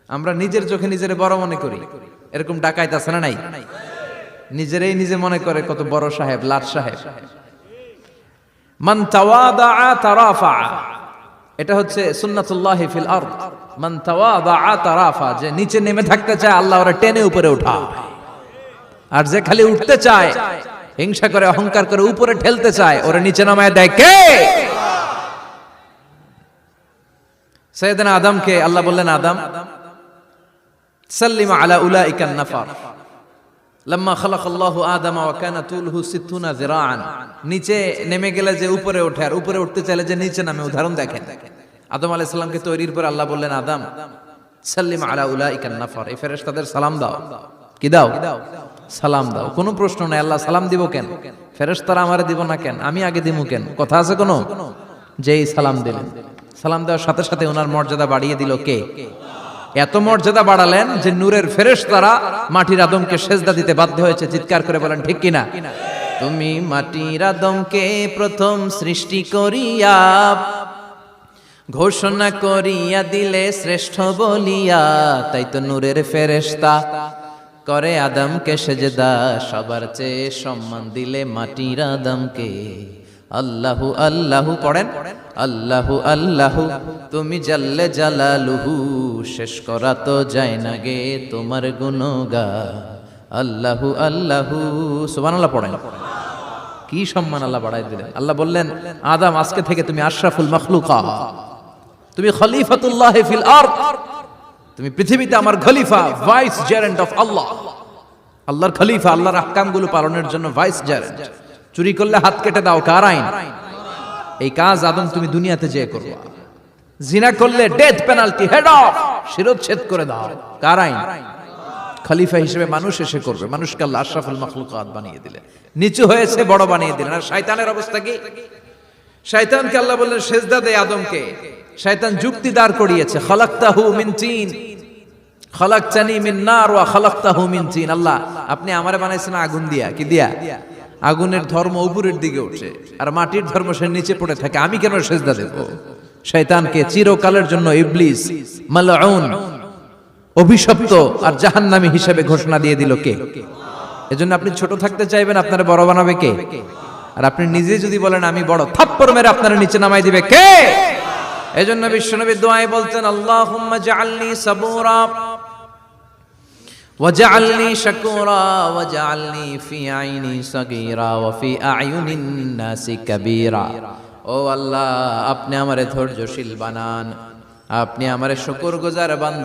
আমরা নিজের চোখে নিজের বড় মনে করি, এরকম ডাকাইত আছে না নাই? নিজেরাই নিজে মনে করে কত বড় সাহেব, লাট সাহেব। মান তাওয়াদা তারাফা, এটা হচ্ছে সুন্নাতুল্লাহি ফিল আরদ। মান তাওয়াদা তারাফা, যে নিচে নেমে থাকতে চায় আল্লাহ ওরা টেনে উপরে উঠায়, আর যে খালি উঠতে চায়, হিংসা করে অহংকার করে উপরে ঠেলতে চায়, ওরা নিচে নামায় দেয় কে? সাইয়েদনা আদমকে আল্লাহ বললেন, আদম সাল্লিম আলা উলাইকান নাফার লাম্মা খালাকাল্লাহু আদামা ওয়া কানা তুলহু 60 যিরাআন। নিচে নেমে গেলে যে উপরে ওঠে, আর উপরে উঠতে চাইলে যে নিচে নামে, উদাহরণ দেখেন। আদম আলাইহিস সালামকে তৈরির পর আল্লাহ বললেন, আদম সাল্লিম আলা উলাইকান নাফার, এই ফেরেশতাদের সালাম দাও। কি দাও? সালাম দাও। কোনো প্রশ্ন নাই, আল্লাহ সালাম দিব কেন? ফেরেশতারা আমারে দিব না কেন? আমি আগে দিব কেন? কথা আছে কোনো? যেই সালাম দিলেন, সালাম দেওয়ার সাথে সাথে ওনার মর্যাদা বাড়িয়ে দিল কে? এত মর্যাদা বাড়ালেন যে নূরের ফেরেশতারা মাটির আদমকে সেজদা দিতে বাধ্য হয়েছে। চিৎকার করে বলেন ঠিক কিনা? তুমি মাটির আদমকে প্রথম সৃষ্টি করিয়া ঘোষণা করিয়া দিলে শ্রেষ্ঠ বলিয়া, তাই তো নূরের ফেরেশতা করে আদমকে সেজদা। সবার চেয়ে সম্মান দিলে মাটির আদমকে। আল্লাহু আল্লাহু পড়েন, আল্লাহু আল্লাহু তুমি জাল্লে জালালুহু, শেষ করা তো যায় না গে তোমার গুণগান। আল্লাহু আল্লাহু, সুবহানাল্লাহ পড়েন। কি সম্মান আল্লাহ বাড়াই দিলেন। আল্লাহ বললেন, আদম আজকে থেকে তুমি আশরাফুল মাখলুকাত, তুমি খলিফাতুল্লাহ ফিল আরদ, তুমি পৃথিবীতে আমার খলিফা, ভাইস জেরেন্ট অফ আল্লাহ। আল্লাহর খলিফা, আল্লাহর আহকামগুলো পালনের জন্য ভাইস জেরেন্ট। চুরি করলে হাত কেটে দাও, কার আইন? এই কাজ আদম তুমি দুনিয়াতে যেয়ে করবা। জিনা করলে ডেথ পেনাল্টি, হেড অফ, শিরোচ্ছেদ করে দাও, কার আইন? খলিফা হিসেবে মানুষ এসে করবে। মানুষকে আল্লাহ আশরাফুল মাখলুকাত বানিয়ে দিলেন, নিচু হয়েছে বড় বানিয়ে দিলেন। আর শয়তানের অবস্থা কি? শয়তানকে আল্লাহ বললেন সেজদা দে আদমকে। শয়তান যুক্তি দাঁড় করিয়েছে, খালাকতাহু মিন তিন খালাকতানি মিন নার ওয়া খালাকতাহু মিন তিন। আল্লাহ আপনি আমারে বানাইছেন আগুন দিয়া। কি দিয়া? আগুনের ধর্ম উপরের দিকে উঠে, আর মাটির ধর্ম সে নিচে পড়ে থাকে, আমি কেন সেজদা দেব? শয়তানকে চিরকালের জন্য ইবলিস মালউন, অভিশপ্ত আর জাহান্নামী হিসেবে ঘোষণা দিয়ে দিল কে? এজন্য আপনি ছোট থাকতে চাইবেন, আপনারা বড় বানাবে কে? আর আপনি নিজে যদি বলেন আমি বড়, থাপ্পড় মেরে আপনারা নিচে নামাই দিবে কে? এজন্য বিশ্বনবী দোয়ায় বলতেন, আল্লাহুম্মা জাআলনি সাবুরা ওয়াজআলনি শাকুরা ওয়াজআলনি ফি আইনি সাগীরা ওয়া ফি আ'য়ুনিন নাসি কাবীরা। ও আল্লাহ, আপনি আমারে ধৈর্যশীল বানান, আপনি আমারে শুকরগুজার বান্দা